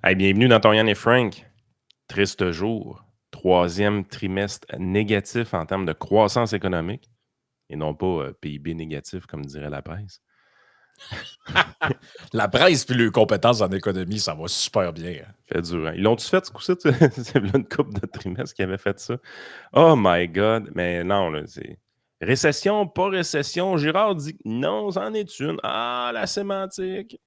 Hey, bienvenue dans ton Yann et Frank. Triste jour. Troisième trimestre négatif en termes de croissance économique et non pas PIB négatif, comme dirait la presse. La presse puis les compétences en économie, ça va super bien. Fait dur. Hein? Ils l'ont-tu fait ce coup-ci? C'est là une couple de trimestres qui avait fait ça. Oh my God! Mais non, là, c'est. Récession, pas récession. Girard dit que non, c'en est une. Ah, la sémantique.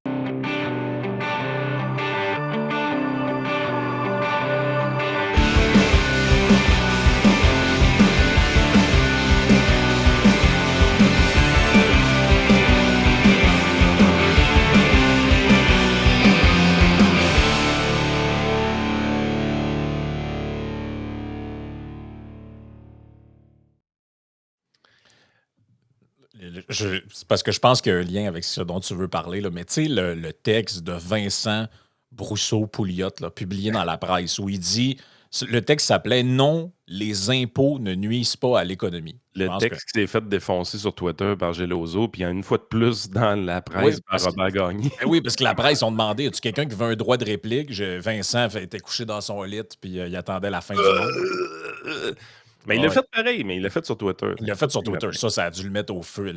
C'est parce que je pense qu'il y a un lien avec ce dont tu veux parler, là, mais tu sais, le texte de Vincent Brousseau-Pouliot, publié dans la presse, où il dit, le texte s'appelait «Non, les impôts ne nuisent pas à l'économie». Je Le pense que texte qui s'est fait défoncer sur Twitter par Geloso, puis une fois de plus dans la oui, presse par Robert Gagné. oui, parce que la presse ont demandé, as-tu quelqu'un qui veut un droit de réplique? Vincent était couché dans son lit, puis il attendait la fin du monde. Mais il l'a fait pareil, mais il l'a fait sur Twitter. Il l'a fait sur Twitter. Ça a dû le mettre au feu,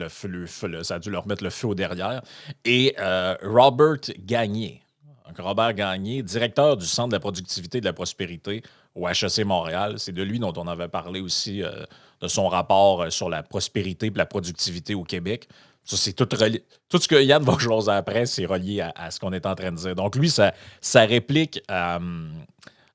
ça a dû leur remettre le feu au derrière. Et Robert Gagné, donc Robert Gagné, directeur du Centre de la productivité et de la prospérité au HEC Montréal, c'est de lui dont on avait parlé aussi, de son rapport sur la prospérité et la productivité au Québec. Ça, c'est tout relié. Tout ce que Yann va jaser après, c'est relié à ce qu'on est en train de dire. Donc, lui, ça réplique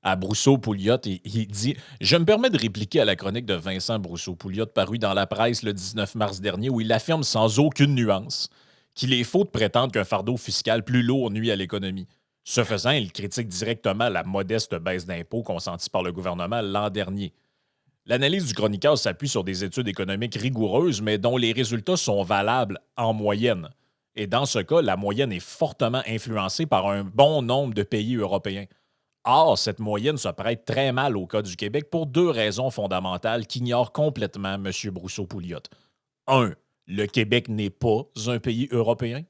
à Brousseau-Pouliot, il dit « Je me permets de répliquer à la chronique de Vincent Brousseau-Pouliot parue dans la presse le 19 mars dernier où il affirme sans aucune nuance qu'il est faux de prétendre qu'un fardeau fiscal plus lourd nuit à l'économie. Ce faisant, il critique directement la modeste baisse d'impôts consentie par le gouvernement l'an dernier. L'analyse du chroniqueur s'appuie sur des études économiques rigoureuses, mais dont les résultats sont valables en moyenne. Et dans ce cas, la moyenne est fortement influencée par un bon nombre de pays européens. Or, cette moyenne se prête très mal au cas du Québec pour deux raisons fondamentales qu'ignore complètement M. Brousseau-Pouliot. Un, le Québec n'est pas un pays européen.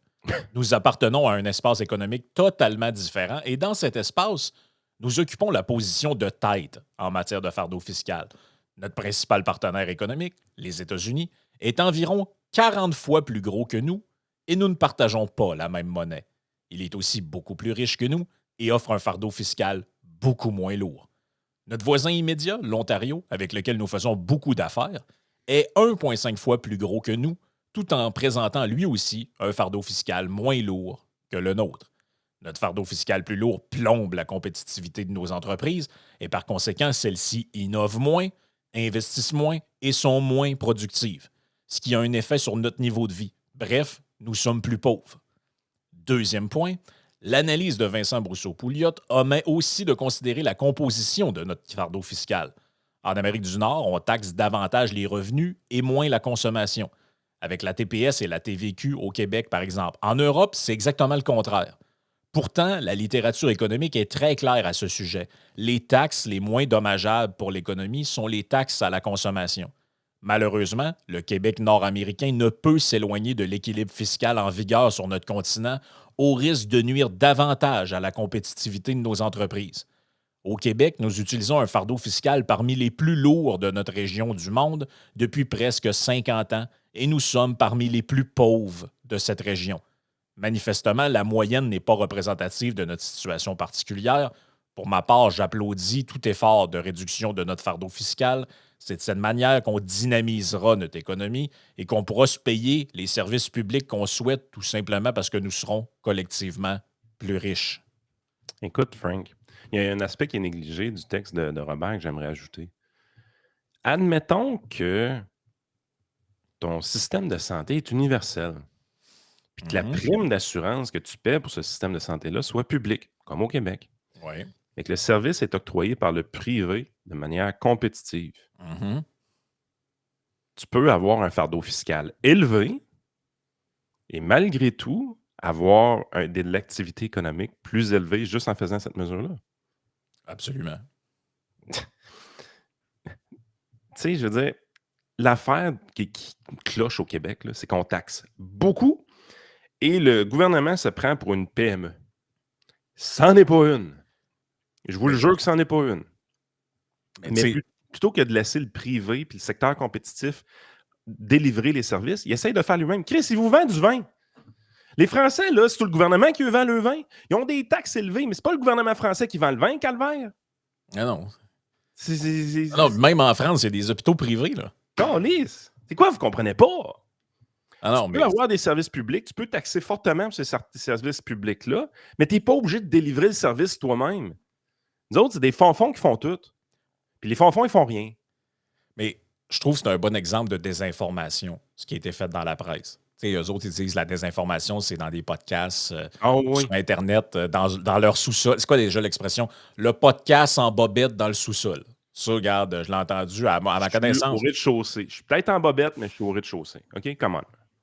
Nous appartenons à un espace économique totalement différent et dans cet espace, nous occupons la position de tête en matière de fardeau fiscal. Notre principal partenaire économique, les États-Unis, est environ 40 fois plus gros que nous et nous ne partageons pas la même monnaie. Il est aussi beaucoup plus riche que nous et offre un fardeau fiscal beaucoup moins lourd. Notre voisin immédiat, l'Ontario, avec lequel nous faisons beaucoup d'affaires, est 1,5 fois plus gros que nous, tout en présentant lui aussi un fardeau fiscal moins lourd que le nôtre. Notre fardeau fiscal plus lourd plombe la compétitivité de nos entreprises et par conséquent, celles-ci innovent moins, investissent moins et sont moins productives, ce qui a un effet sur notre niveau de vie. Bref, nous sommes plus pauvres. Deuxième point, l'analyse de Vincent Brousseau-Pouliot omet aussi de considérer la composition de notre fardeau fiscal. En Amérique du Nord, on taxe davantage les revenus et moins la consommation, avec la TPS et la TVQ au Québec, par exemple. En Europe, c'est exactement le contraire. Pourtant, la littérature économique est très claire à ce sujet. Les taxes les moins dommageables pour l'économie sont les taxes à la consommation. Malheureusement, le Québec nord-américain ne peut s'éloigner de l'équilibre fiscal en vigueur sur notre continent au risque de nuire davantage à la compétitivité de nos entreprises. Au Québec, nous utilisons un fardeau fiscal parmi les plus lourds de notre région du monde depuis presque 50 ans et nous sommes parmi les plus pauvres de cette région. Manifestement, la moyenne n'est pas représentative de notre situation particulière. Pour ma part, j'applaudis tout effort de réduction de notre fardeau fiscal. C'est de cette manière qu'on dynamisera notre économie et qu'on pourra se payer les services publics qu'on souhaite tout simplement parce que nous serons collectivement plus riches. Écoute, Frank, il y a un aspect qui est négligé du texte de Robert que j'aimerais ajouter. Admettons que ton système de santé est universel, puis que la prime d'assurance que tu paies pour ce système de santé-là soit publique, comme au Québec, Oui. et que le service est octroyé par le privé de manière compétitive. Tu peux avoir un fardeau fiscal élevé et malgré tout avoir de l'activité économique plus élevée juste en faisant cette mesure-là. Absolument. Tu sais, je veux dire, l'affaire qui cloche au Québec, là, c'est qu'on taxe beaucoup et le gouvernement se prend pour une PME. C'en est pas une. Je vous le Mais, jure que c'en est pas une. mais tu Mais sais, plutôt que de laisser le privé puis le secteur compétitif délivrer les services, il essaye de faire lui-même. Chris, il vous vend du vin. Les Français, là, c'est tout le gouvernement qui eux vend le vin. Ils ont des taxes élevées, mais c'est pas le gouvernement français qui vend le vin, calvaire. ah non. C'est... c'est- Ah c'est- non, c'est- même en France, il y a des hôpitaux privés, là. Calisse. C'est quoi, vous comprenez pas? Ah Tu non, peux mais avoir des services publics, tu peux taxer fortement pour ces services publics-là, mais tu n'es pas obligé de délivrer le service toi-même. Nous autres, c'est des fonds qui font tout. Puis les fonds, ils font rien. Mais je trouve que c'est un bon exemple de désinformation, ce qui a été fait dans la presse. Tu sais, eux autres, ils disent la désinformation, c'est dans des podcasts, Ah sur oui. Internet, dans leur sous-sol. C'est quoi déjà l'expression? Le podcast en bobette dans le sous-sol. Ça, regarde, je l'ai entendu à Je ma suis au connaissance. rez-de-chaussée. Je suis peut-être en bobette, mais je suis au rez-de-chaussée. OK? Come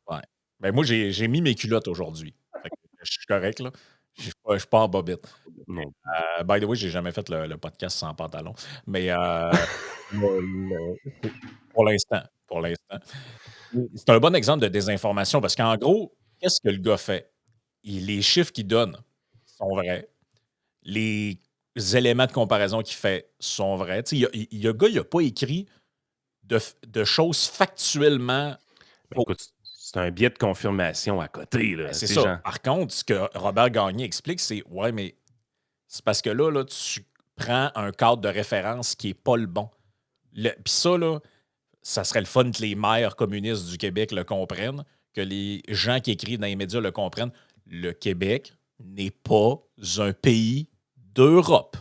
Ouais. Ben, moi, j'ai mis mes culottes aujourd'hui. Fait que je suis correct, là. Je suis pas en bobette. on. Non. By the way, j'ai jamais fait le podcast sans pantalon. Mais pour l'instant. Pour l'instant. C'est un bon exemple de désinformation parce qu'en gros, qu'est-ce que le gars fait? Les chiffres qu'il donne sont vrais. Les éléments de comparaison qu'il fait sont vrais. Tu sais, le gars, il n'a pas écrit de choses factuellement Ben, fausses. écoute, c'est un biais de confirmation à côté, Ben, là. c'est Tu sais, ça. Jean. Par contre, ce que Robert Gagné explique, c'est ouais, mais c'est parce que là, tu prends un cadre de référence qui n'est pas le bon. Puis ça, là, ça serait le fun que les maires communistes du Québec le comprennent, que les gens qui écrivent dans les médias le comprennent. Le Québec n'est pas un pays d'Europe.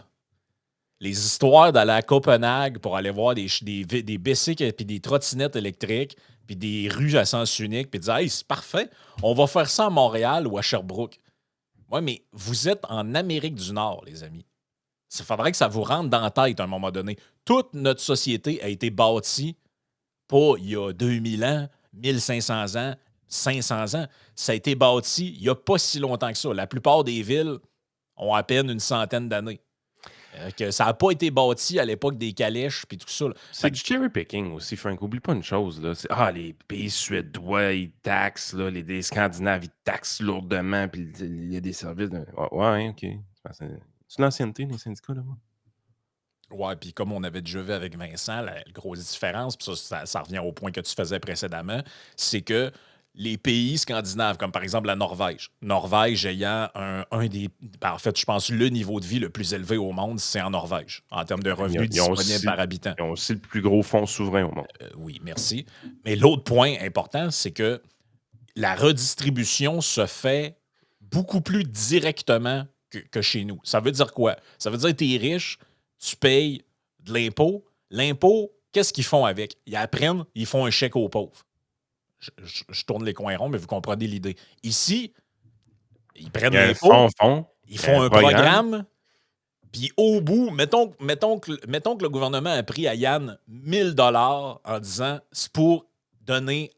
Les histoires d'aller à Copenhague pour aller voir des bicycles puis des trottinettes électriques puis des rues à sens unique puis dire hey, c'est parfait, on va faire ça à Montréal ou à Sherbrooke. Oui, mais vous êtes en Amérique du Nord, les amis. Il faudrait que ça vous rentre dans la tête à un moment donné. Toute notre société a été bâtie pas il y a 2000 ans, 1500 ans, 500 ans. Ça a été bâti il n'y a pas si longtemps que ça. La plupart des villes ont à peine une centaine d'années. Que ça n'a pas été bâti à l'époque des calèches puis tout ça. Là. C'est du cherry picking aussi, Frank. Oublie pas une chose, là. Les pays suédois, ils taxent, là. Les Scandinaves, ils taxent lourdement, puis il y a des services. Ouais, OK. C'est l'ancienneté, les syndicats, là. Ouais, puis comme on avait déjà vu avec Vincent, la grosse différence, puis ça revient au point que tu faisais précédemment, c'est que les pays scandinaves, comme par exemple la Norvège ayant en fait, je pense le niveau de vie le plus élevé au monde, c'est en Norvège, en termes de revenus disponibles par habitant. Ils ont aussi le plus gros fonds souverain au monde. Oui, merci. Mais l'autre point important, c'est que la redistribution se fait beaucoup plus directement que chez nous. Ça veut dire quoi? Ça veut dire que tu es riche, tu payes de l'impôt. L'impôt, qu'est-ce qu'ils font avec? Ils apprennent, ils font un chèque aux pauvres. Je tourne les coins ronds, mais vous comprenez l'idée. Ici, ils prennent Il y a un l'impôt, fonds, ils il y a font un un programme, puis au bout, mettons que le gouvernement a pris à Yann 1000 $ en disant c'est pour donner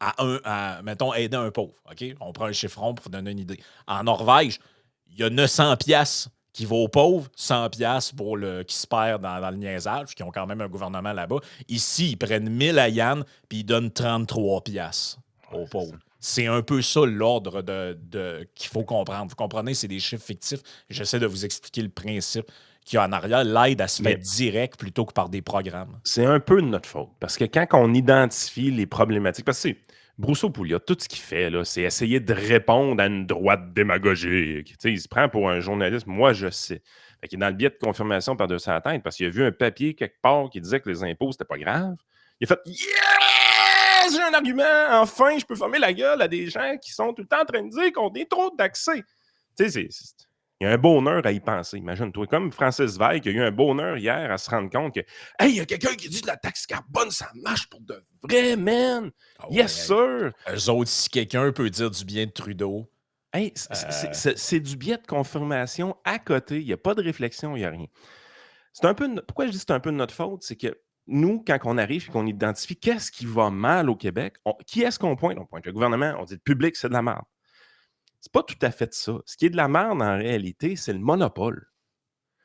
mettons, aider un pauvre. OK? On prend un chiffron pour donner une idée. En Norvège, il y a 900 piastres qui vont aux pauvres, 100 piastres pour qui se perd dans le niaisage, qui ont quand même un gouvernement là-bas. Ici, ils prennent 1000 à Yann, puis ils donnent 33 piastres aux pauvres. C'est un peu ça l'ordre qu'il faut comprendre. Vous comprenez, c'est des chiffres fictifs. J'essaie de vous expliquer le principe qu'il y a en arrière. L'aide, elle se fait direct plutôt que par des programmes. C'est un peu de notre faute. Parce que quand on identifie les problématiques, parce que Brousseau-Pouliot, tout ce qu'il fait, là, c'est essayer de répondre à une droite démagogique. Il se prend pour un journaliste, moi je sais. Fait qu'il est dans le biais de confirmation par-dessus la tête parce qu'il a vu un papier quelque part qui disait que les impôts, c'était pas grave. Il a fait yes! J'ai un argument! Enfin, je peux fermer la gueule à des gens qui sont tout le temps en train de dire qu'on est trop d'accès. Tu sais, il y a un bonheur à y penser. Imagine-toi, comme Francis Veil, qui a eu un bonheur hier à se rendre compte que hey, il y a quelqu'un qui dit que la taxe carbone, ça marche pour de vrai, man! Yes, sir! Eux autres, si quelqu'un peut dire du bien de Trudeau. Hey, c'est du biais de confirmation à côté. Il n'y a pas de réflexion, il n'y a rien. C'est un peu pourquoi je dis que c'est un peu de notre faute, c'est que nous, quand on arrive et qu'on identifie qu'est-ce qui va mal au Québec, qui est-ce qu'on pointe? On pointe le gouvernement, on dit le public, c'est de la merde. C'est pas tout à fait ça. Ce qui est de la merde, en réalité, c'est le monopole.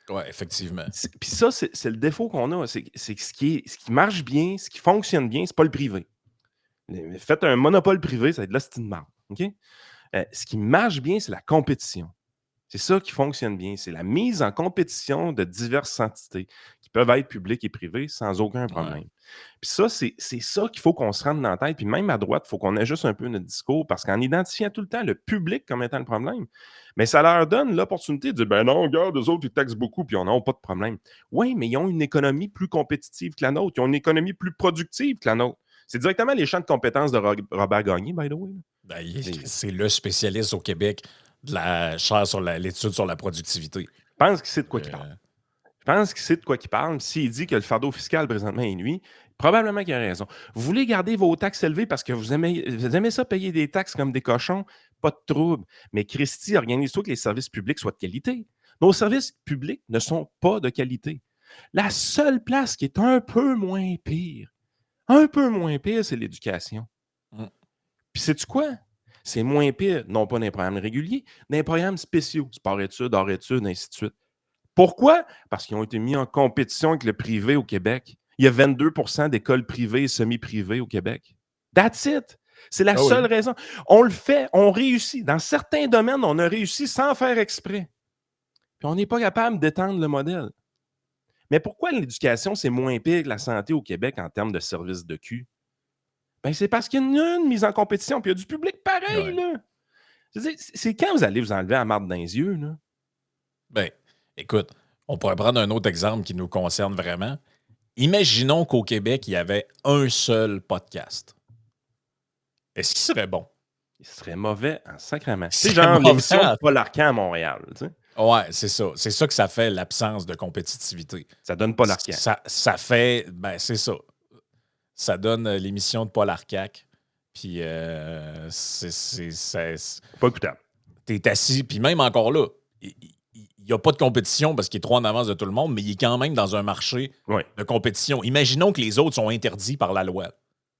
Oui, effectivement. Puis ça, c'est le défaut qu'on a. C'est que ce qui marche bien, ce qui fonctionne bien, c'est pas le privé. Faites un monopole privé, ça va être de la style de merde. OK? Ce qui marche bien, c'est la compétition. C'est ça qui fonctionne bien. C'est la mise en compétition de diverses entités qui peuvent être publiques et privées sans aucun Ouais. problème. Puis ça, c'est ça qu'il faut qu'on se rende dans la tête. Puis même à droite, il faut qu'on ajuste un peu notre discours parce qu'en identifiant tout le temps le public comme étant le problème, mais ça leur donne l'opportunité de dire ben non, regarde, eux autres, ils taxent beaucoup puis on n'a pas de problème. Oui, mais ils ont une économie plus compétitive que la nôtre. Ils ont une économie plus productive que la nôtre. C'est directement les champs de compétences de Robert Gagné, by the way. Ben, Les- c'est le spécialiste au Québec de la chaire sur l'étude sur la productivité. Je pense qu'il sait de quoi il parle. Euh, Je pense qu'il sait de quoi il parle. S'il dit que le fardeau fiscal présentement est nuit, probablement qu'il a raison. Vous voulez garder vos taxes élevées parce que vous aimez ça payer des taxes comme des cochons? Pas de trouble. Mais Christy, organise-toi que les services publics soient de qualité. Nos services publics ne sont pas de qualité. La seule place qui est un peu moins pire, c'est l'éducation. mm. Puis sais-tu quoi? C'est moins pire, non pas dans les programmes réguliers, dans les programmes spéciaux, sport-études, hors-études, ainsi de suite. Pourquoi? Parce qu'ils ont été mis en compétition avec le privé au Québec. Il y a 22% d'écoles privées et semi-privées au Québec. That's it. C'est la Ah oui. seule raison. On le fait, on réussit. Dans certains domaines, on a réussi sans faire exprès. Puis on n'est pas capable d'étendre le modèle. Mais pourquoi l'éducation, c'est moins pire que la santé au Québec en termes de services de cul? Ben, c'est parce qu'il y a une mise en compétition, puis il y a du public pareil, Ouais. là. Je veux dire, c'est quand vous allez vous enlever la marde dans les yeux, là? Ben, écoute, on pourrait prendre un autre exemple qui nous concerne vraiment. Imaginons qu'au Québec, il y avait un seul podcast. Est-ce qu'il serait bon? Il serait mauvais en sacrament. Il Tu sais, serait genre mauvais. l'émission de Paul Arcand à Montréal, tu sais. Ouais, c'est ça. C'est ça que ça fait l'absence de compétitivité. Ça donne Paul Arcand. Ça fait, ben c'est ça. Ça donne l'émission de Paul Arcac. Puis Pas écoutable. t'es assis, puis même encore là, il n'y a pas de compétition parce qu'il est trop en avance de tout le monde, mais il est quand même dans un marché Oui. de compétition. Imaginons que les autres sont interdits par la loi.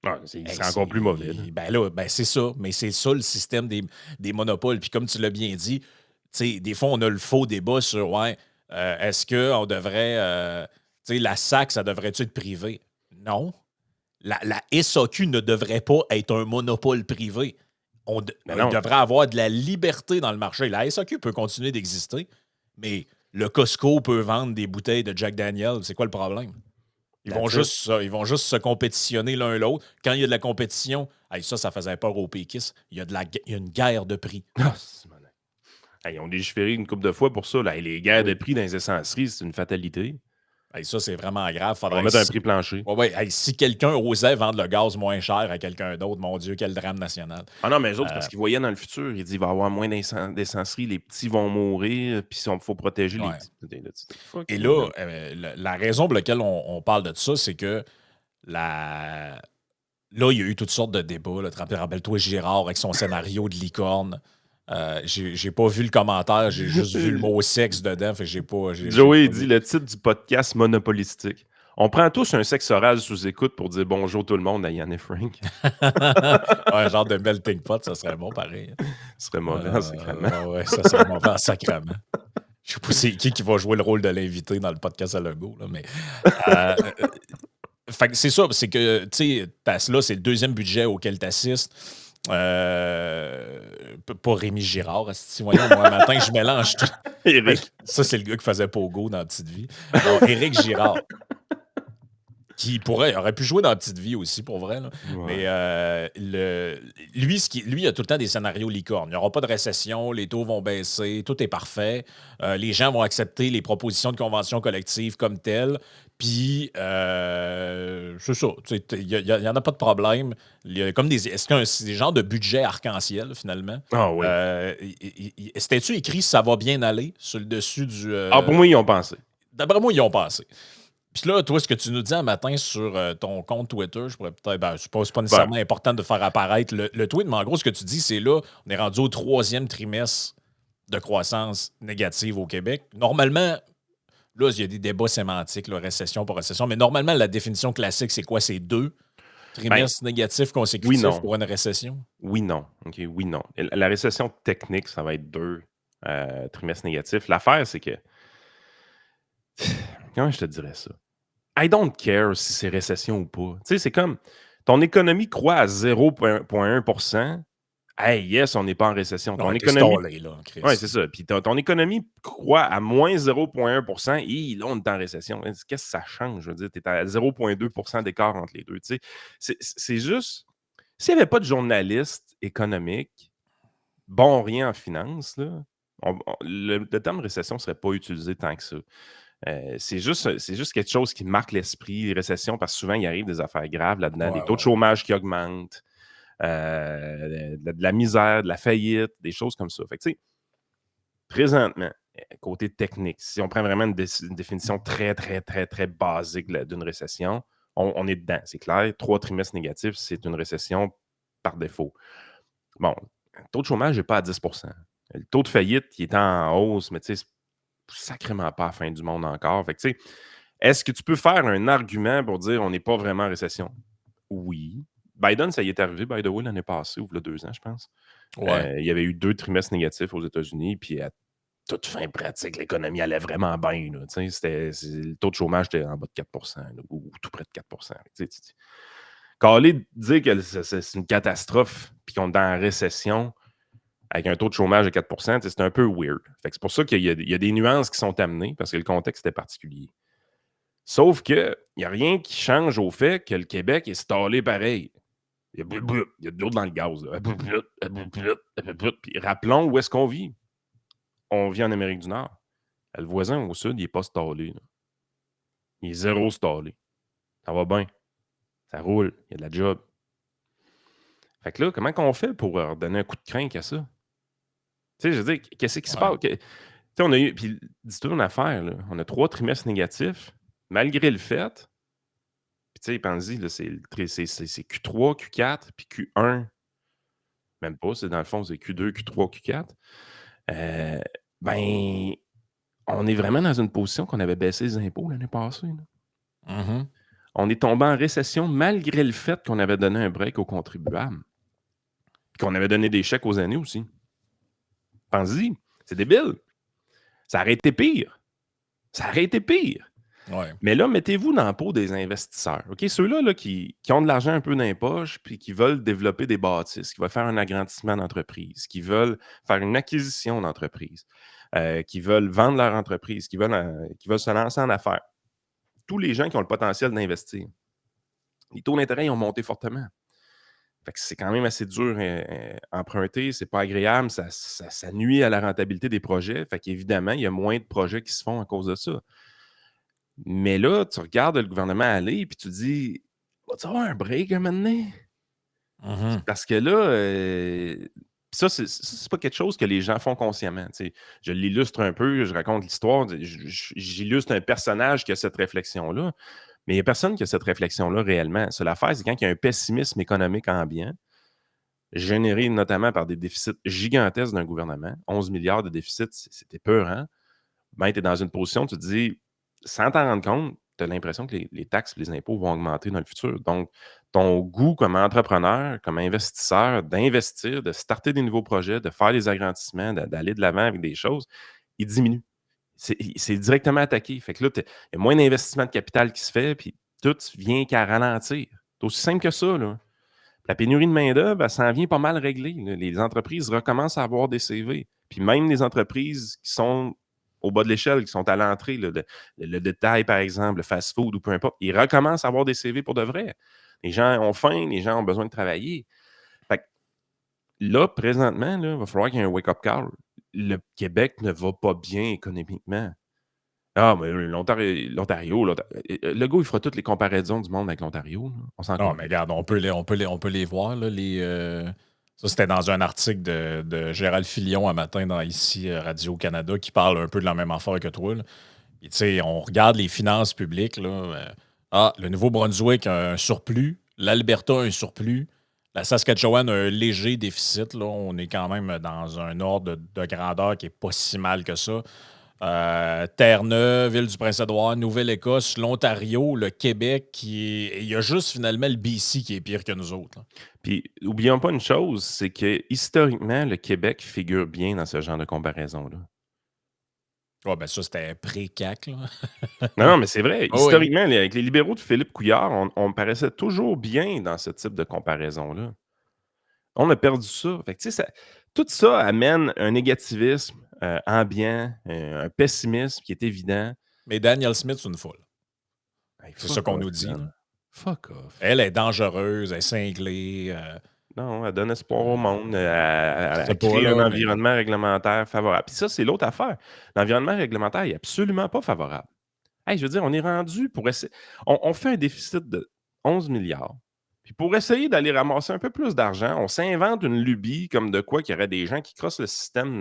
Ah, c'est Hey, encore plus mauvais. Là. Ben là, ben c'est ça. Mais c'est ça le système des monopoles. Puis comme tu l'as bien dit, tu sais, des fois, on a le faux débat sur ouais, est-ce qu'on devrait. Tu sais, la SAC, ça devrait-tu être privé? Non. La SAQ ne devrait pas être un monopole privé. Mais Il non. devrait avoir de la liberté dans le marché. La SAQ peut continuer d'exister, mais le Costco peut vendre des bouteilles de Jack Daniel. C'est quoi le problème? Ils vont juste se compétitionner l'un l'autre. Quand il y a de la compétition, hey, ça faisait peur aux péquistes. Il y a une guerre de prix. Ah, hey, ils ont légiféré une couple de fois pour ça. Là. Hey, les guerres de prix dans les essenceries, c'est une fatalité. Hey, ça, c'est vraiment grave. On va mettre un prix plancher. Ouais, ouais. Hey, si quelqu'un osait vendre le gaz moins cher à quelqu'un d'autre, mon Dieu, quel drame national. Ah non, mais les autres, c'est parce qu'ils voyaient dans le futur. Ils disent qu'il va y avoir moins d'essenceries, les petits vont mourir, puis il faut protéger les Ouais. petits. Et là, la raison pour laquelle on parle de ça, c'est que là, il y a eu toutes sortes de débats. Là. Rappelle-toi Girard avec son scénario de licorne. J'ai pas vu le commentaire, j'ai juste vu le mot sexe dedans. Fait que j'ai pas. Joey dit le titre du podcast monopolistique. On prend tous un sexe oral sous écoute pour dire bonjour tout le monde à Yann et Frank. Un genre de melting pot, ça serait bon pareil. Ce serait mauvais en sacrament. Ouais, ça serait mauvais en sacrament. Je sais pas c'est qui va jouer le rôle de l'invité dans le podcast à Legault, là, mais. Fait que c'est ça, c'est que, tu sais, Tasla, c'est le deuxième budget auquel tu assistes. Pas Rémi Girard. Voyons, moi, un matin, je mélange tout. Éric. Ça, c'est le gars qui faisait Pogo dans Petite Vie. Non, Éric Girard. Qui aurait pu jouer dans Petite Vie aussi, pour vrai. Là. Ouais. Mais lui, il a tout le temps des scénarios licornes. Il n'y aura pas de récession, les taux vont baisser, tout est parfait. Les gens vont accepter les propositions de convention collective comme telles. Puis, c'est ça. Il n'y en a pas de problème. Il y a comme est-ce que c'est des genres de budget arc-en-ciel, finalement? Ah oui. C'était-tu écrit « ça va bien aller » sur le dessus du... pour moi, ils ont pensé. D'après moi, ils ont pensé. Puis là, toi, ce que tu nous dis un matin sur ton compte Twitter, je pourrais peut-être. Ben, c'est pas nécessairement important de faire apparaître le tweet, mais en gros, ce que tu dis, c'est là, on est rendu au 3e trimestre de croissance négative au Québec. Normalement, là, il y a des débats sémantiques, là, récession, pas récession, mais normalement, la définition classique, c'est quoi? C'est 2 trimestres négatifs consécutifs pour une récession? Oui, non. OK, oui, non. La récession technique, ça va être 2 trimestres négatifs. L'affaire, c'est que. Comment je te dirais ça? I don't care si c'est récession ou pas. Tu sais, c'est comme ton économie croît à 0,1%. Hey, yes, on n'est pas en récession. Ton Ouais, t'es économie stallé, là, ouais, Chris. c'est ça. Puis ton économie croît à moins 0,1 hi, là, on est en récession. Qu'est-ce que ça change? Je veux dire, tu es à 0,2 d'écart entre les 2, tu sais? C'est juste s'il n'y avait pas de journalistes économiques, bon rien en finance, là, le terme récession ne serait pas utilisé tant que ça. C'est juste quelque chose qui marque l'esprit, les récessions, parce que souvent, il arrive des affaires graves là-dedans, Ouais, des taux de ouais. chômage qui augmentent, de la misère, de la faillite, des choses comme ça. Fait que, tu sais, présentement, côté technique, si on prend vraiment une définition très, très, très, très basique d'une récession, on est dedans, c'est clair. 3 trimestres négatifs, c'est une récession par défaut. Bon, le taux de chômage n'est pas à 10. Le taux de faillite, il est en hausse, mais tu sais, c'est sacrément pas la fin du monde encore. Fait que, tu sais, est-ce que tu peux faire un argument pour dire on n'est pas vraiment en récession? Oui. Biden, ça y est arrivé, by the way, l'année passée, ou il y a 2 ans, je pense. Ouais. Il y avait eu 2 trimestres négatifs aux États-Unis, puis à toute fin pratique, l'économie allait vraiment bien. Là, le taux de chômage était en bas de 4 là, ou tout près de 4. Caler dire que c'est une catastrophe, puis qu'on est en récession avec un taux de chômage de 4 c'est un peu weird. Fait que c'est pour ça qu'il y a des nuances qui sont amenées, parce que le contexte était particulier. Sauf qu'il n'y a rien qui change au fait que le Québec est stallé pareil. Il y a de l'eau dans le gaz. Là. Puis rappelons où est-ce qu'on vit. On vit en Amérique du Nord. Le voisin au sud, il n'est pas stallé. Là. Il est zéro stallé. Ça va bien. Ça roule. Il y a de la job. Fait que là, comment qu'on fait pour donner un coup de crinque à ça? Tu sais, je veux dire, qu'est-ce qui se Ouais. passe? Tu sais, on a eu, puis dis-toi une affaire, là, on a 3 trimestres négatifs, malgré le fait, puis tu sais, pense-y, là, c'est Q3, Q4, puis Q1, même pas, c'est dans le fond, c'est Q2, Q3, Q4. Euh, ben, on est vraiment dans une position qu'on avait baissé les impôts l'année passée. Là. Mhm. On est tombé en récession malgré le fait qu'on avait donné un break aux contribuables, puis qu'on avait donné des chèques aux années aussi. Pense-y, c'est débile. Ça aurait été pire. Ça aurait été pire. Ouais. Mais là, mettez-vous dans la peau des investisseurs. OK? Ceux-là là, qui ont de l'argent un peu dans les poches, puis qui veulent développer des bâtisses, qui veulent faire un agrandissement d'entreprise, qui veulent faire une acquisition d'entreprise, qui veulent vendre leur entreprise, qui veulent se lancer en affaires. Tous les gens qui ont le potentiel d'investir. Les taux d'intérêt ils ont monté fortement. Fait que c'est quand même assez dur emprunter, c'est pas agréable, ça nuit à la rentabilité des projets. Fait qu'évidemment, il y a moins de projets qui se font à cause de ça. Mais là, tu regardes le gouvernement aller, puis tu dis, va-tu avoir un break un moment donné? Mhm. Parce que là, ça, c'est pas quelque chose que les gens font consciemment. Tu sais. Je l'illustre un peu, je raconte l'histoire, j'illustre un personnage qui a cette réflexion-là, mais il n'y a personne qui a cette réflexion-là réellement. C'est l'affaire, c'est quand il y a un pessimisme économique ambiant, généré notamment par des déficits gigantesques d'un gouvernement, 11 milliards de déficits, c'était peur, hein? Ben, tu es dans une position, tu te dis, sans t'en rendre compte, tu as l'impression que les taxes et les impôts vont augmenter dans le futur. Donc, ton goût comme entrepreneur, comme investisseur, d'investir, de starter des nouveaux projets, de faire des agrandissements, d'aller de l'avant avec des choses, il diminue. C'est directement attaqué. Fait que là, il y a moins d'investissement de capital qui se fait, puis tout vient qu'à ralentir. C'est aussi simple que ça, là. La pénurie de main-d'œuvre, elle s'en vient pas mal réglée. Là. Les entreprises recommencent à avoir des CV. Puis même les entreprises qui sont au bas de l'échelle, qui sont à l'entrée, là, le détail, par exemple, le fast-food ou peu importe, ils recommencent à avoir des CV pour de vrai. Les gens ont faim, les gens ont besoin de travailler. Fait que là, présentement, il va falloir qu'il y ait un wake-up call. Le Québec ne va pas bien économiquement. Ah, mais l'Ontario, le gars, il fera toutes les comparaisons du monde avec l'Ontario. Là. On s'en Non, mais calisse. regarde, on peut les voir, là, ça, c'était dans un article de Gérald Filion un matin dans ici Radio-Canada qui parle un peu de la même affaire que toi. Là. Puis, tu sais, on regarde les finances publiques. Là, le Nouveau-Brunswick a un surplus, l'Alberta a un surplus, la Saskatchewan a un léger déficit. Là. On est quand même dans un ordre de grandeur qui n'est pas si mal que ça. Terre-Neuve, Ville-du-Prince-Édouard, Nouvelle-Écosse, l'Ontario, le Québec, il y a juste finalement le BC qui est pire que nous autres. Là. Puis, oublions pas une chose, c'est que historiquement, le Québec figure bien dans ce genre de comparaison-là. Ouais, ben ça, c'était pré-CAC. Là. Non, non, mais c'est vrai. Ah oui. Historiquement, avec les libéraux de Philippe Couillard, on paraissait toujours bien dans ce type de comparaison-là. On a perdu ça. Fait que, tu sais, tout ça amène un négativisme ambiant, un pessimisme qui est évident. Mais Daniel Smith, c'est une foule. Hey, C'est ça fuck qu'on off, nous dit. Là. man. Fuck off. Elle est dangereuse, elle est cinglée. Non, elle donne espoir au monde. Je sais Elle pas, crée un là, mais. environnement réglementaire favorable. Puis ça, c'est l'autre affaire. L'environnement réglementaire est absolument pas favorable. Hey, je veux dire, on est rendu pour essayer. On fait un déficit de 11 milliards. Puis pour essayer d'aller ramasser un peu plus d'argent, on s'invente une lubie comme de quoi qu'il y aurait des gens qui crossent le système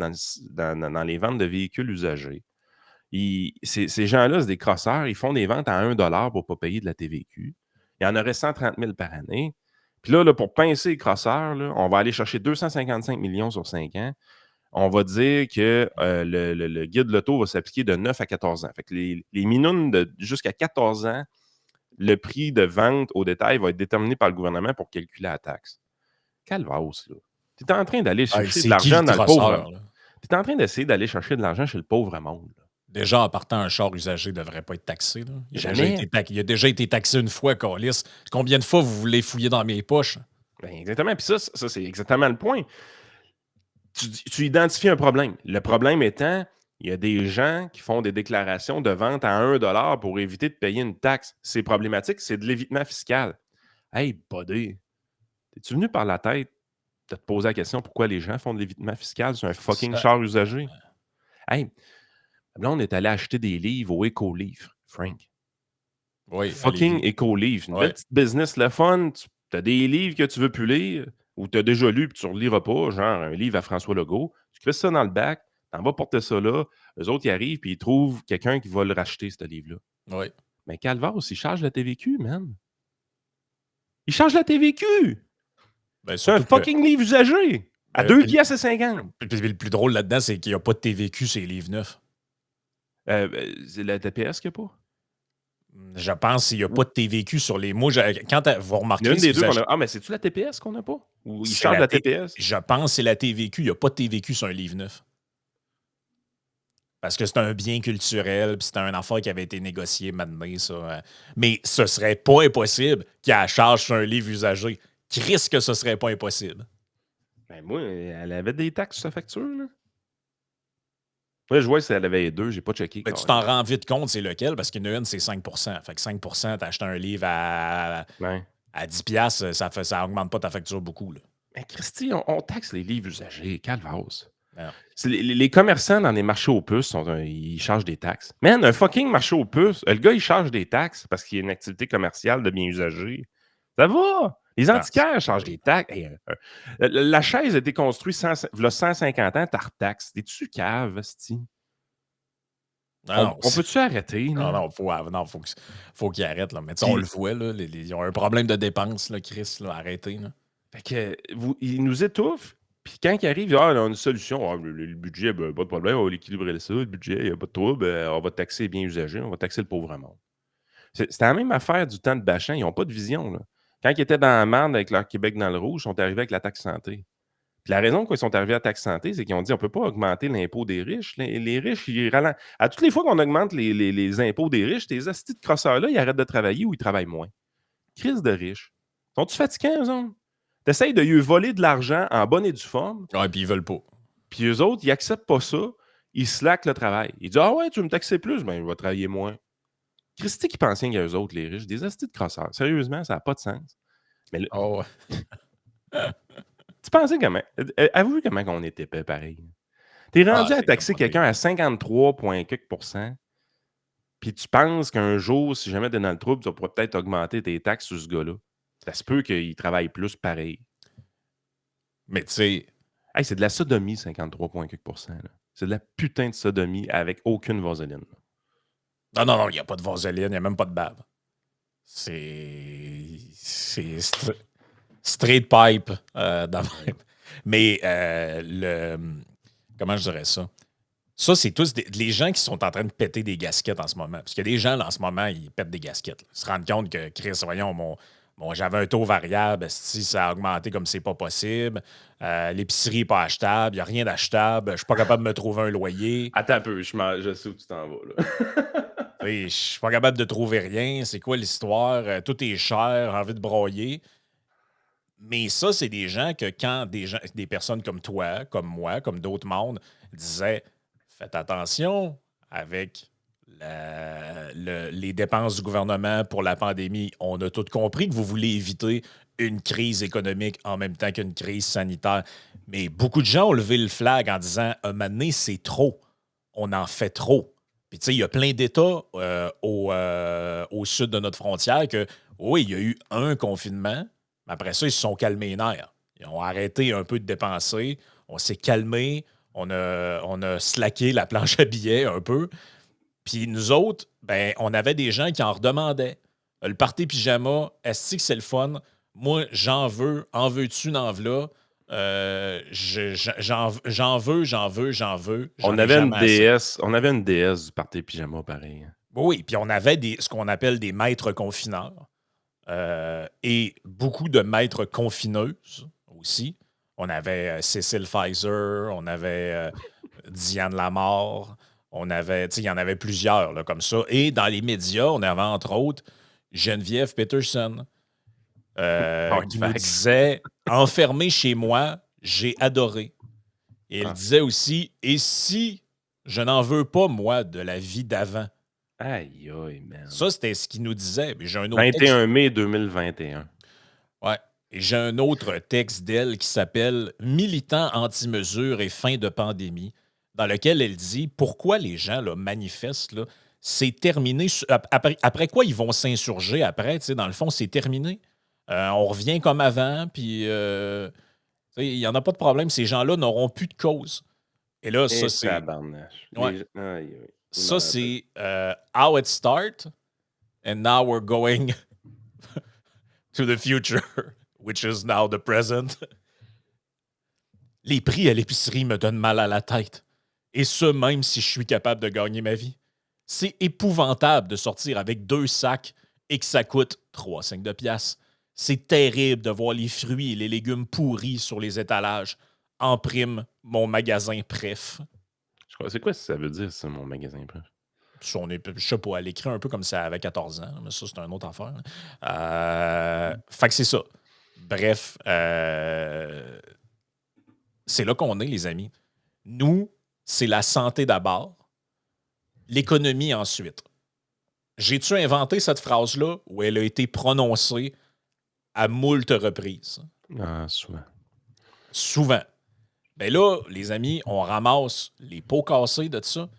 dans les ventes de véhicules usagés. Ces gens-là, c'est des crosseurs. Ils font des ventes à 1 $ pour ne pas payer de la TVQ. Il y en aurait 130 000 par année. Puis là, pour pincer les crosseurs, là, on va aller chercher 255 millions sur 5 ans. On va dire que le guide de l'auto va s'appliquer de 9 à 14 ans. Fait que les minounes de jusqu'à 14 ans, le prix de vente au détail va être déterminé par le gouvernement pour calculer la taxe. Calvados, là. Tu es en train d'aller Hey, chercher de c'est qui le l'argent dans le pauvre crosseur? monde. Là? Tu es en train d'essayer d'aller chercher de l'argent chez le pauvre monde. Là. Déjà, en partant, un char usagé ne devrait pas être taxé. Là. Jamais. Il a déjà été taxé une fois, Carlis. Combien de fois vous voulez fouiller dans mes poches? Ben, exactement. Puis ça, c'est exactement le point. Tu identifies un problème. Le problème étant, il y a des gens qui font des déclarations de vente à 1 $ pour éviter de payer une taxe. C'est problématique, c'est de l'évitement fiscal. Hey, buddy, es-tu venu par la tête de te poser la question pourquoi les gens font de l'évitement fiscal sur un fucking Ça- char usagé? Hey, là, on est allé acheter des livres au Éco-Livre, Frank. Oui, Fucking allez-y. Éco-Livre. Une Oui. belle petite business, le fun. Tu as des livres que tu veux plus lire ou tu as déjà lu et tu ne reliras pas, genre un livre à François Legault. Tu crisses ça dans le bac, tu en vas porter ça là. Eux autres, ils arrivent puis ils trouvent quelqu'un qui va le racheter, ce livre-là. Oui. Mais Calvaire aussi, il charge la TVQ, man. Il charge la TVQ! Ben, C'est un surtout que. fucking livre usagé! À Ben, 2 piastres et 50. puis le plus drôle là-dedans, c'est qu'il n'y a pas de TVQ sur les livres neufs. C'est la TPS qu'il n'y a pas? Je pense qu'il n'y a Ou- pas de TVQ sur les. Moi, vous Il y en a remarquerez, une si des deux vous qu'on a. achetez. Ah, mais c'est-tu la TPS qu'on n'a pas? Ou ils C'est chargent la la T- TPS? Je pense que c'est la TVQ. Il n'y a pas de TVQ sur un livre neuf. Parce que c'est un bien culturel, puis c'était un affaire qui avait été négocié maintenant, ça. Mais ce serait pas impossible qu'il y ait la charge sur un livre usagé. Chris que ce serait pas impossible. Ben moi, elle avait des taxes sur sa facture, là. Ouais, je vois si elle avait les deux, j'ai pas checké. Mais tu t'en rends vite compte, c'est lequel, parce qu'il y en a une, c'est 5 Fait que 5 t'as acheté un livre Ouais. à 10 ça augmente pas ta facture beaucoup. Là. Mais Christy, on taxe les livres usagés, calvasse. Alors, Les commerçants dans les marchés aux puces, ils chargent des taxes. Man, un fucking marché aux puces, le gars, il charge des taxes parce qu'il y a une activité commerciale de biens usagés. Ça va! Les non, antiquaires chargent des taxes. Hey, la chaise a été construite il y a 150 ans, t'as retaxe. T'es-tu cave, sti? non, On peut-tu arrêter, là? non, faut qu'il arrête. Là. Mais tu sais, on le voit, là, ils ont un problème de dépenses, là, Chris, là, arrêtez. Là. Fait que, ils nous étouffent. Puis quand ils arrivent, on a une solution. Ah, le budget, ben, pas de problème, on va l'équilibrer ça. Le budget, il n'y a pas de trouble. On va taxer les biens usagés, on va taxer le pauvre monde. C'était la même affaire du temps de Bachan. Ils n'ont pas de vision. Là. Quand ils étaient dans la merde avec leur Québec dans le rouge, ils sont arrivés avec la taxe santé. Puis la raison pourquoi ils sont arrivés à la taxe santé, c'est qu'ils ont dit on ne peut pas augmenter l'impôt des riches. Les riches, ils ralentissent. À toutes les fois qu'on augmente les impôts des riches, tes astis de crosseurs-là, ils arrêtent de travailler ou ils travaillent moins. Crise de riches. Sont-tu fatigués, eux autres? T'essayes de lui voler de l'argent en bonne et due forme, Ouais, puis ils veulent pas. puis eux autres, ils acceptent pas ça, ils slackent le travail. Ils disent ah ouais, tu veux me taxer plus? Ben, je vais travailler moins. Christy qui pensait qu'il y a eux autres, les riches, des astis de crosseurs. Sérieusement, ça n'a pas de sens. Mais là, Oh, tu pensais comment? Avoue comment on était épais pareil. T'es rendu à c'est comme taxer pas pire. quelqu'un à 53, quelques %, puis tu penses qu'un jour, si jamais t'es dans le trouble, tu vas peut-être augmenter tes taxes sur ce gars-là. Ça se peut qu'il travaille plus pareil. Mais tu sais, Hey, c'est de la sodomie, 53, quelques %. Là. C'est de la putain de sodomie avec aucune vaseline. non, il n'y a pas de vaseline, il n'y a même pas de bave. C'est straight pipe de même. Mais comment je dirais ça? Ça, c'est tous les gens qui sont en train de péter des gaskettes en ce moment. Parce qu'il y a des gens, là, en ce moment, ils pètent des gaskettes. Là. Ils se rendent compte que, Chris, voyons, j'avais un taux variable, si ça a augmenté comme c'est pas possible. L'épicerie n'est pas achetable, il n'y a rien d'achetable. Je suis pas capable de me trouver un loyer. Attends un peu, je sais où tu t'en vas. Là. Je suis pas capable de trouver rien. C'est quoi l'histoire? Tout est cher, envie de broyer. Mais ça, c'est des gens que quand des personnes comme toi, comme moi, comme d'autres mondes disaient faites attention avec les dépenses du gouvernement pour la pandémie. On a tout compris que vous voulez éviter une crise économique en même temps qu'une crise sanitaire. Mais beaucoup de gens ont levé le flag en disant un moment donné, c'est trop. On en fait trop. Puis, tu sais, il y a plein d'États au sud de notre frontière que, oui, il y a eu un confinement, mais après ça, ils se sont calmés les nerfs. Ils ont arrêté un peu de dépenser. On s'est calmé. On a slacké la planche à billets un peu. Puis nous autres, ben, on avait des gens qui en redemandaient. Le party pyjama, est-ce que c'est le fun? Moi, j'en veux. En veux-tu, n'en v'là? J'en veux. J'en ai jamais assez. On avait une déesse du party pyjama, pareil. Oui, puis on avait ce qu'on appelle des maîtres confineurs et beaucoup de maîtres confineuses aussi. On avait Cécile Pfizer, on avait Diane Lamar, on avait, il y en avait plusieurs là, comme ça. Et dans les médias, on avait entre autres Geneviève Peterson Hard qui nous facts. disait enfermé chez moi, j'ai adoré. Et elle Ah. disait aussi et si je n'en veux pas, moi, de la vie d'avant? Aïe, aïe, man. Ça, c'était ce qu'il nous disait. Mais j'ai un autre 21 mai 2021. Ouais. Et j'ai un autre texte d'elle qui s'appelle Militant anti-mesures et fin de pandémie, dans lequel elle dit pourquoi les gens là, manifestent, là, c'est terminé. Après quoi ils vont s'insurger après, tu sais, dans le fond, c'est terminé. On revient comme avant, puis tu sais, il n'y en a pas de problème. Ces gens-là n'auront plus de cause. Et là, ça, Et c'est. tabarnache. Ouais. Aïe, aïe. Il m'en Ça, rappelle. c'est how it start, and now we're going to the future, which is now the present. Les prix à l'épicerie me donnent mal à la tête. Et ce, même si je suis capable de gagner ma vie. C'est épouvantable de sortir avec 2 sacs et que ça coûte 3,5 de piastres. C'est terrible de voir les fruits et les légumes pourris sur les étalages. En prime, mon magasin préf. C'est quoi ça veut dire, ça, mon magasin préf? Je sais pas, elle écrit un peu comme ça avait 14 ans, mais ça, c'est une autre affaire. Fait que c'est ça. Bref, c'est là qu'on est, les amis. Nous, c'est la santé d'abord, l'économie ensuite. J'ai-tu inventé cette phrase-là ou elle a été prononcée à moult reprises? Ah, souvent. Souvent. Ben là, les amis, on ramasse les pots cassés de ça.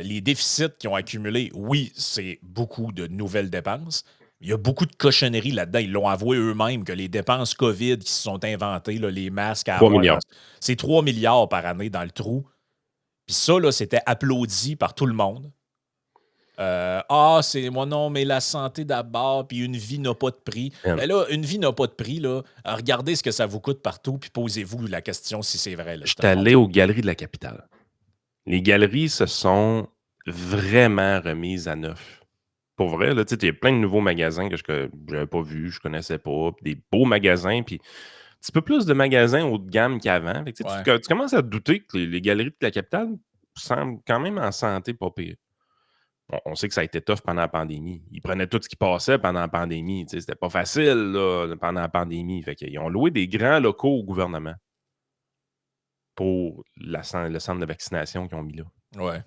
Les déficits qui ont accumulé, oui, c'est beaucoup de nouvelles dépenses. Il y a beaucoup de cochonneries là-dedans. Ils l'ont avoué eux-mêmes que les dépenses COVID qui se sont inventées, là, les masques à 3 avoir, milliards. c'est 3 milliards par année dans le trou. Puis ça, là, c'était applaudi par tout le monde. C'est moi non, mais la santé d'abord, puis une vie n'a pas de prix. Man, Ben là, une vie n'a pas de prix, là. Regardez ce que ça vous coûte partout, puis posez-vous la question si c'est vrai. Là, je suis allé aux galeries de la capitale. Les galeries se sont vraiment remises à neuf. Pour vrai, là, tu sais, il y a plein de nouveaux magasins que je n'avais pas vus, je connaissais pas, puis des beaux magasins, puis un petit peu plus de magasins haut de gamme qu'avant. Fait que, tu sais, Ouais. tu commences à te douter que les galeries de la capitale semblent quand même en santé pas pire. On sait que ça a été tough pendant la pandémie. Ils prenaient tout ce qui passait pendant la pandémie. Tu sais, c'était pas facile là, pendant la pandémie. Fait qu'ils ont loué des grands locaux au gouvernement pour le centre de vaccination qu'ils ont mis là. Ouais.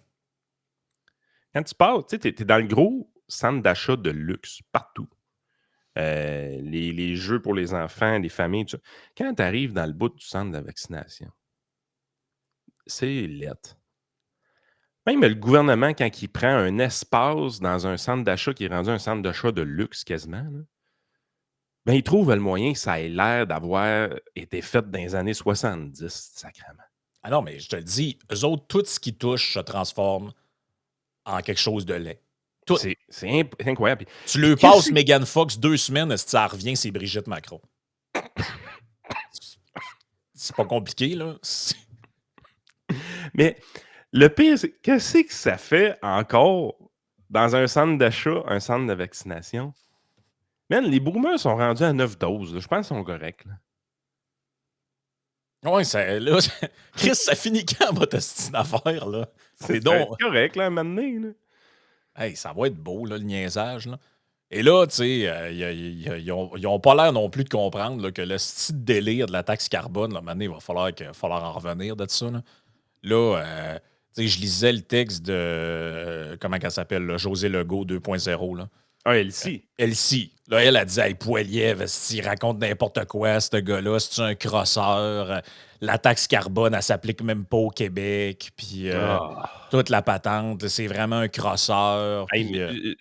Quand tu pars, tu sais, t'es dans le gros centre d'achat de luxe, partout. Les jeux pour les enfants, les familles, tout ça. Quand tu arrives dans le bout du centre de la vaccination, c'est lettre. Même le gouvernement, quand il prend un espace dans un centre d'achat qui est rendu un centre d'achat de luxe quasiment, là, ben, il trouve le moyen que ça ait l'air d'avoir été fait dans les années 70, sacrément. Ah non, mais je te le dis, eux autres, tout ce qui touche se transforme en quelque chose de laid. Tout. C'est incroyable. Tu le Puis passes Megan Fox 2 semaines, si ça revient, c'est Brigitte Macron. C'est pas compliqué, là. Mais le pire, c'est qu'est-ce que ça fait encore dans un centre d'achat, un centre de vaccination? Man, les boomers sont rendus à 9 doses. Là. Je pense qu'ils sont corrects. Là. Ouais, là, Chris, ça finit quand, votre petite affaire, là? C'est donc. correct, là, à un moment donné, là. Hey, ça va être beau, là, le niaisage, là. Et là, tu sais, ils n'ont pas l'air non plus de comprendre là, que le style délire de la taxe carbone, là, maintenant, il va falloir en revenir de ça. Là, tu sais, je lisais le texte de, comment elle s'appelle, là, José Legault 2.0. Là. Ah, Elsie. Elsie. Là, elle a dit, hey, Poilievre, s'il raconte n'importe quoi, ce gars-là, c'est un crosseur. La taxe carbone, elle s'applique même pas au Québec. Puis Ah. toute la patente, c'est vraiment un crosseur. Hey, Puis mais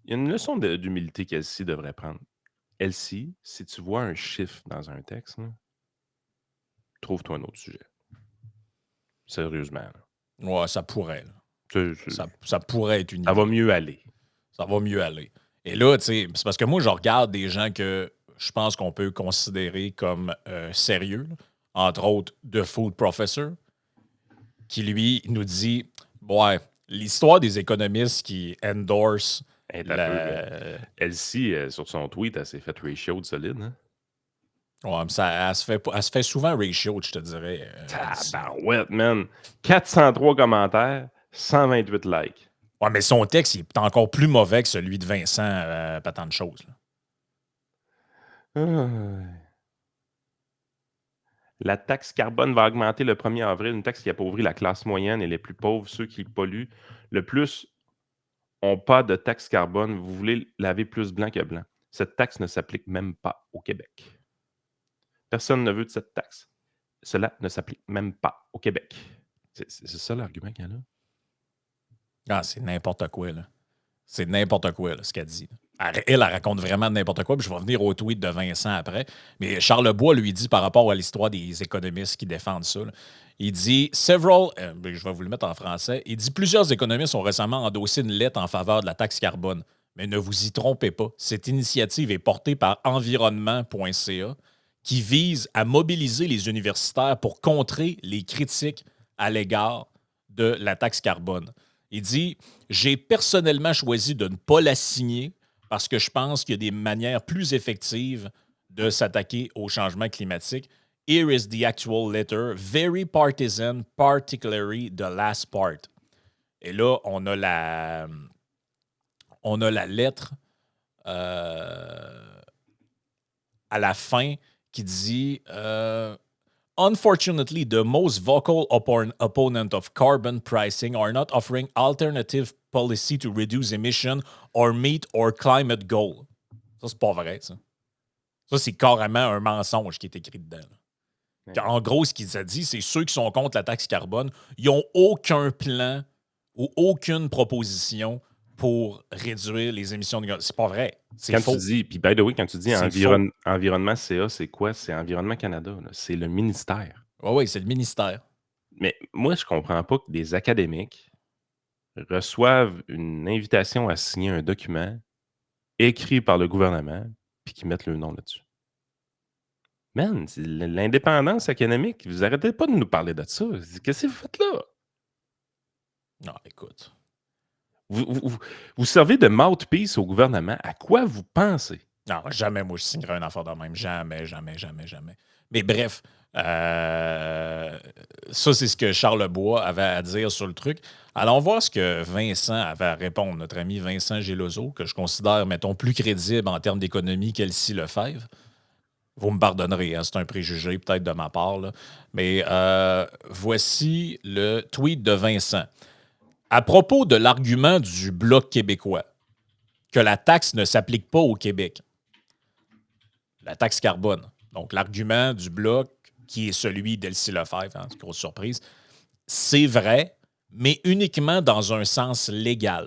il y a une leçon d'humilité qu'Elsie devrait prendre. Elsie, si tu vois un chiffre dans un texte, là, trouve-toi un autre sujet. Sérieusement. Là. ouais, ça pourrait. Là. Ça Ça pourrait être une va idée. mieux aller. Ça va mieux aller. Et là, tu sais, c'est parce que moi, je regarde des gens que je pense qu'on peut considérer comme sérieux, là. Entre autres The Food Professor, qui lui nous dit ouais, l'histoire des économistes qui endorse Hey, t'as peu, la. Elsie, sur son tweet, elle s'est fait ratio de solide. Hein? Ouais, mais ça, elle se fait souvent ratio, je te dirais. Elsie. Tabarouette, man. 403 commentaires, 128 likes. Ouais, mais son texte il est encore plus mauvais que celui de Vincent, pas tant de choses. Là. Ah. La taxe carbone va augmenter le 1er avril, une taxe qui appauvrit la classe moyenne et les plus pauvres, ceux qui polluent le plus ont pas de taxe carbone. Vous voulez laver plus blanc que blanc. Cette taxe ne s'applique même pas au Québec. Personne ne veut de cette taxe. Cela ne s'applique même pas au Québec. C'est ça l'argument qu'il y a là? Ah, c'est n'importe quoi, là. C'est n'importe quoi, là, ce qu'elle dit. Elle raconte vraiment n'importe quoi, puis je vais venir au tweet de Vincent après. Mais Charles Bois lui dit par rapport à l'histoire des économistes qui défendent ça, là, il dit je vais vous le mettre en français, il dit plusieurs économistes ont récemment endossé une lettre en faveur de la taxe carbone. Mais ne vous y trompez pas, cette initiative est portée par environnement.ca qui vise à mobiliser les universitaires pour contrer les critiques à l'égard de la taxe carbone. Il dit j'ai personnellement choisi de ne pas la signer parce que je pense qu'il y a des manières plus effectives de s'attaquer au changement climatique. Here is the actual letter, very partisan, particularly the last part. Et là, on a la lettre à la fin qui dit Unfortunately, the most vocal opponent of carbon pricing are not offering alternative policy to reduce emission or meet our climate goal. Ça, c'est pas vrai, ça. Ça, c'est carrément un mensonge qui est écrit dedans. Ouais. En gros, ce qu'il a dit, c'est ceux qui sont contre la taxe carbone, ils n'ont aucun plan ou aucune proposition pour réduire les émissions de gaz. C'est pas vrai. C'est Quand faux. tu dis, puis by the way, quand tu dis C'est faux. Environnement CA, c'est quoi? C'est Environnement Canada. Là. C'est le ministère. Oui, c'est le ministère. Mais moi, je comprends pas que des académiques reçoivent une invitation à signer un document écrit par le gouvernement puis qu'ils mettent le nom là-dessus. Man, c'est l'indépendance économique, vous arrêtez pas de nous parler de ça. Qu'est-ce que vous faites là? Non, écoute. Vous servez de mouthpiece au gouvernement. À quoi vous pensez? Non, jamais moi je signerai un affaire de même. Jamais, jamais, jamais, jamais. Mais bref, ça, c'est ce que Charles Bois avait à dire sur le truc. Allons voir ce que Vincent avait à répondre, notre ami Vincent Geloso, que je considère, mettons, plus crédible en termes d'économie qu'Elsie Lefebvre. Vous me pardonnerez, hein, c'est un préjugé peut-être de ma part. Là. Mais voici le tweet de Vincent. À propos de l'argument du Bloc québécois, que la taxe ne s'applique pas au Québec, la taxe carbone. Donc, l'argument du Bloc, qui est celui d'Elsie Lefebvre, hein, grosse surprise, c'est vrai, mais uniquement dans un sens légal.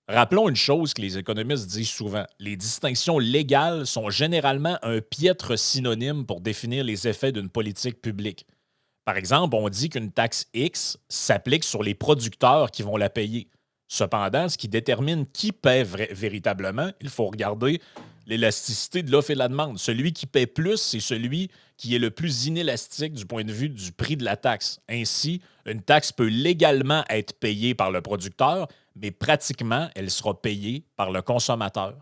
Rappelons une chose que les économistes disent souvent. Les distinctions légales sont généralement un piètre synonyme pour définir les effets d'une politique publique. Par exemple, on dit qu'une taxe X s'applique sur les producteurs qui vont la payer. Cependant, ce qui détermine qui paie véritablement, il faut regarder l'élasticité de l'offre et de la demande. Celui qui paie plus, c'est celui qui est le plus inélastique du point de vue du prix de la taxe. Ainsi, une taxe peut légalement être payée par le producteur, mais pratiquement, elle sera payée par le consommateur.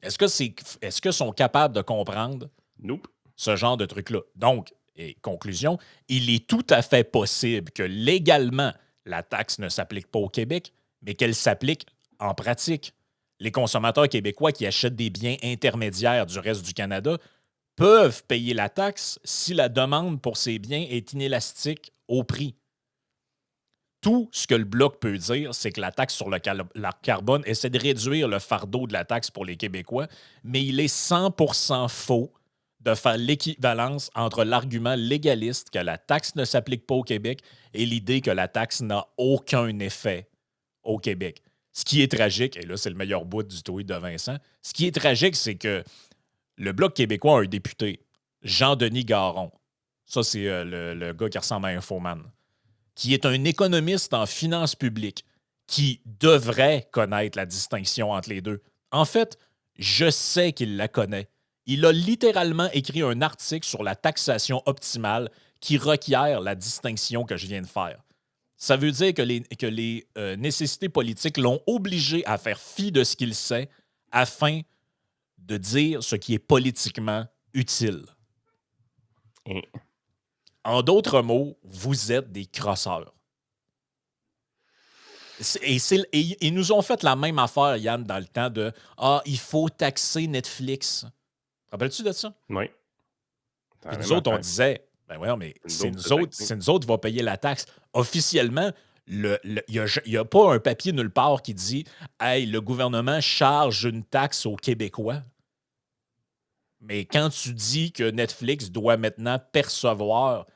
Est-ce que sont capables de comprendre Nope. ce genre de truc-là? Donc, et conclusion, il est tout à fait possible que légalement, la taxe ne s'applique pas au Québec, mais qu'elle s'applique En pratique, les consommateurs québécois qui achètent des biens intermédiaires du reste du Canada peuvent payer la taxe si la demande pour ces biens est inélastique au prix. Tout ce que le Bloc peut dire, c'est que la taxe sur le carbone essaie de réduire le fardeau de la taxe pour les Québécois, mais il est 100% faux de faire l'équivalence entre l'argument légaliste que la taxe ne s'applique pas au Québec et l'idée que la taxe n'a aucun effet au Québec. Ce qui est tragique, et là, c'est le meilleur bout du tweet de Vincent, ce qui est tragique, c'est que le Bloc québécois a un député, Jean-Denis Garon. Ça, c'est le gars qui ressemble à Infoman, qui est un économiste en finances publiques, qui devrait connaître la distinction entre les deux. En fait, je sais qu'il la connaît. Il a littéralement écrit un article sur la taxation optimale qui requiert la distinction que je viens de faire. Ça veut dire que les nécessités politiques l'ont obligé à faire fi de ce qu'il sait afin de dire ce qui est politiquement utile. Et En d'autres mots, vous êtes des crosseurs. Et ils nous ont fait la même affaire, Yann, dans le temps de « Ah, il faut taxer Netflix ». Te rappelles-tu de ça? oui, c'est Puis la nous même autres, on affaire. disait « Ben voyons, mais C'est nous autres, c'est taxé. c'est nous autres qui va payer la taxe. » Officiellement, il n'y a pas un papier nulle part qui dit « Hey, le gouvernement charge une taxe aux Québécois. » Mais quand tu dis que Netflix doit maintenant percevoir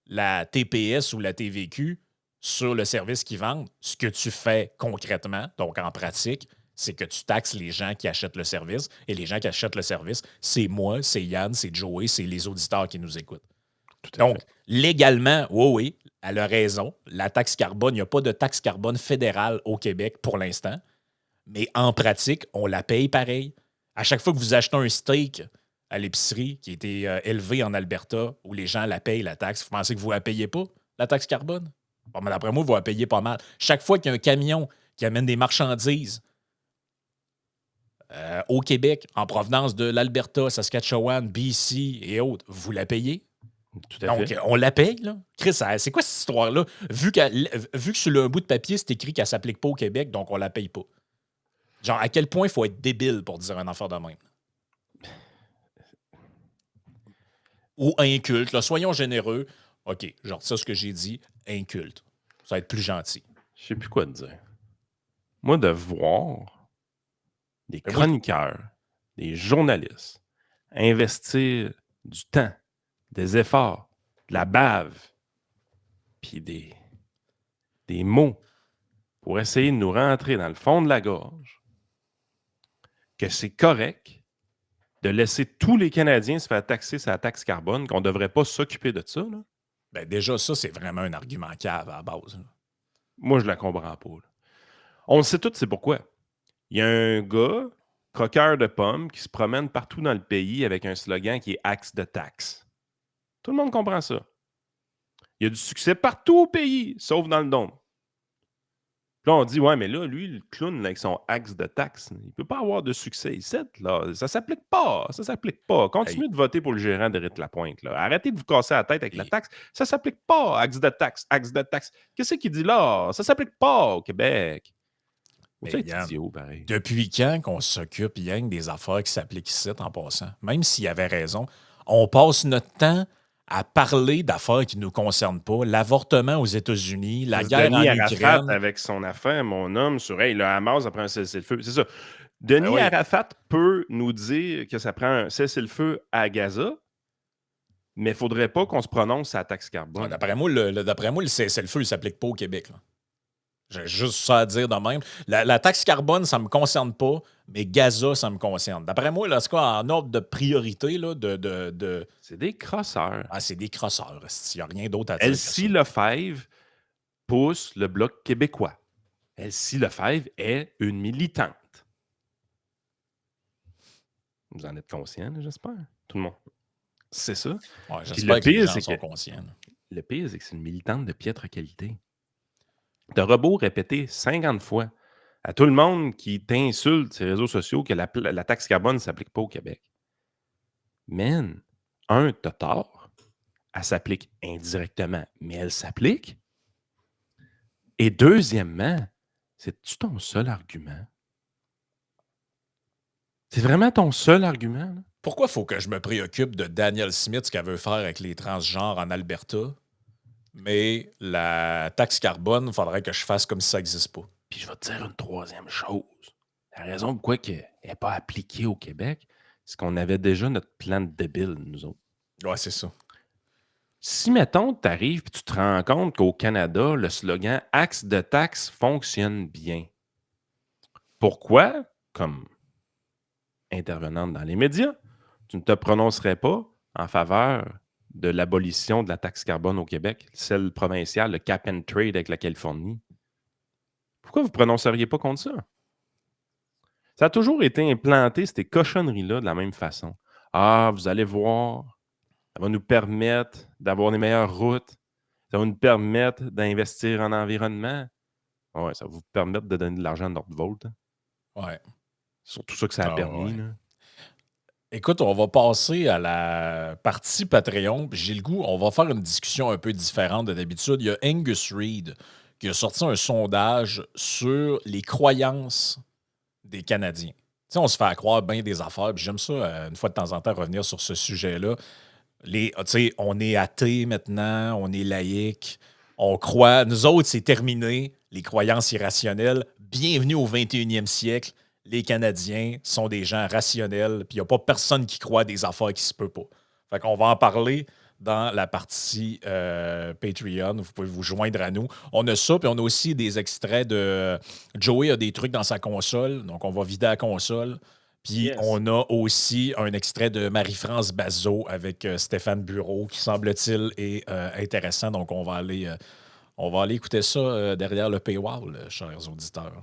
la TPS ou la TVQ sur le service qu'ils vendent, ce que tu fais concrètement, donc en pratique, c'est que tu taxes les gens qui achètent le service. Et les gens qui achètent le service, c'est moi, c'est Yann, c'est Joey, c'est les auditeurs qui nous écoutent. Tout à Donc, fait. légalement, oui, elle a raison. La taxe carbone, il n'y a pas de taxe carbone fédérale au Québec pour l'instant. Mais en pratique, on la paye pareil. À chaque fois que vous achetez un steak à l'épicerie qui a été élevé en Alberta, où les gens la payent, la taxe, vous pensez que vous ne la payez pas, la taxe carbone? Bon, mais d'après moi, vous la payez pas mal. Chaque fois qu'il y a un camion qui amène des marchandises au Québec, en provenance de l'Alberta, Saskatchewan, BC et autres, vous la payez? Tout à Donc, fait. on la paye, là. Chris, c'est quoi cette histoire-là? Vu que sur le bout de papier, c'est écrit qu'elle ne s'applique pas au Québec, donc on la paye pas. Genre, à quel point il faut être débile pour dire un affaire de même? Ou inculte, là. Soyons généreux. OK, genre ça, ce que j'ai dit, inculte. Ça va être plus gentil. Je sais plus quoi te dire. Moi, de voir des Mais moi, chroniqueurs, des journalistes investir du temps, des efforts, de la bave, puis des mots pour essayer de nous rentrer dans le fond de la gorge, que c'est correct de laisser tous les Canadiens se faire taxer sa taxe carbone, qu'on ne devrait pas s'occuper de ça, là. ben déjà, ça, c'est vraiment un argument cave à la base, là. Moi, je la comprends pas, là. On le sait tous, c'est pourquoi. Il y a un gars, croqueur de pommes, qui se promène partout dans le pays avec un slogan qui est Axe de taxe. Tout le monde comprend ça. Il y a du succès partout au pays, sauf dans le Dôme. Puis là, on dit, ouais, mais là, lui, le clown, là, avec son axe de taxe, il ne peut pas avoir de succès ici, là. Ça s'applique pas. Ça s'applique pas. Hey, Continuez de voter pour le gérant de Lapointe, là. Arrêtez de vous casser la tête avec la et- taxe. Ça s'applique pas, axe de taxe, axe de taxe. Qu'est-ce qu'il dit là? Ça s'applique pas au Québec. Faut mais être Yann, idiot, pareil. depuis quand qu'on s'occupe rien que des affaires qui s'appliquent ici en passant? Même s'il avait raison, on passe notre temps à parler d'affaires qui ne nous concernent pas. L'avortement aux États-Unis, la C'est guerre en Denis Arafat Ukraine. avec son affaire, mon homme, sur hey, le Hamas, ça prend un cessez-le-feu. C'est ça. Denis oui. Arafat peut nous dire que ça prend un cessez-le-feu à Gaza, mais il ne faudrait pas qu'on se prononce sur la taxe carbone. D'après moi, le cessez-le-feu ne s'applique pas au Québec, là. J'ai juste ça à dire de même. La taxe carbone, ça ne me concerne pas, mais Gaza, ça me concerne. D'après moi, là, c'est quoi, en ordre de priorité, là, C'est des crosseurs. Ah, c'est des crosseurs. Il n'y a rien d'autre à dire que ça. Elsie Lefebvre pousse le Bloc québécois. Elsie Lefebvre est une militante. Vous en êtes conscient, j'espère? Tout le monde. C'est ça. Ouais, Puis j'espère le que les pire, gens c'est sont que conscients, là. le pire, c'est que c'est une militante de piètre qualité. De robot répété 50 fois à tout le monde qui t'insulte sur les réseaux sociaux que la taxe carbone ne s'applique pas au Québec. Man, t'as tort. Elle s'applique indirectement, mais elle s'applique. Et deuxièmement, C'est-tu ton seul argument? C'est vraiment ton seul argument, là? Pourquoi faut que je me préoccupe de Danielle Smith, ce qu'elle veut faire avec les transgenres en Alberta, mais la taxe carbone, il faudrait que je fasse comme si ça n'existe pas? Puis je vais te dire une troisième chose. La raison pourquoi elle n'est pas appliquée au Québec, c'est qu'on avait déjà notre plan de débile, nous autres. Ouais, c'est ça. Si, mettons, tu arrives et tu te rends compte qu'au Canada, le slogan Axe de taxe fonctionne bien. Pourquoi, comme intervenante dans les médias, tu ne te prononcerais pas en faveur de l'abolition de la taxe carbone au Québec, celle provinciale, le cap and trade avec la Californie? Pourquoi vous ne prononceriez pas contre ça? Ça a toujours été implanté, ces cochonneries-là, de la même façon. Ah, vous allez voir, ça va nous permettre d'avoir les meilleures routes, ça va nous permettre d'investir en environnement. Ouais, ça va vous permettre de donner de l'argent à Nordvolt, hein. Ouais. C'est surtout ça que ça a Ah, permis, ouais. là. Écoute, on va passer à la partie Patreon. J'ai le goût, on va faire une discussion un peu différente de d'habitude. Il y a Angus Reid qui a sorti un sondage sur les croyances des Canadiens. Tu sais, on se fait croire bien des affaires, puis j'aime ça, une fois de temps en temps, revenir sur ce sujet-là. Tu sais, on est athée maintenant, on est laïque, on croit. Nous autres, c'est terminé, les croyances irrationnelles. Bienvenue au 21e siècle. Les Canadiens sont des gens rationnels, puis il n'y a pas personne qui croit des affaires qui se peut pas. Fait qu'on va en parler dans la partie Patreon. Vous pouvez vous joindre à nous. On a ça, puis on a aussi des extraits de. Joey a des trucs dans sa console, donc on va vider la console. Puis Yes. on a aussi un extrait de Marie-France Bazot avec Stéphane Bureau qui, semble-t-il, est intéressant. Donc on va aller écouter ça derrière le paywall, chers auditeurs.